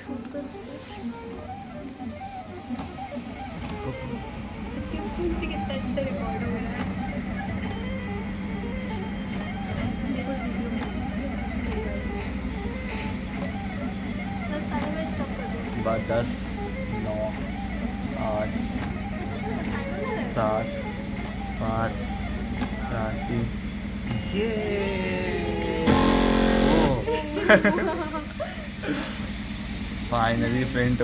Shoot कर इसके phone से कितना अच्छा रिकॉर्ड हो रहा है। देखो वीडियो में बस सारे में स्टॉप कर दो। बस 10, 9, 8, 7, 5, 4, 3 ये फाइनली प्रिंट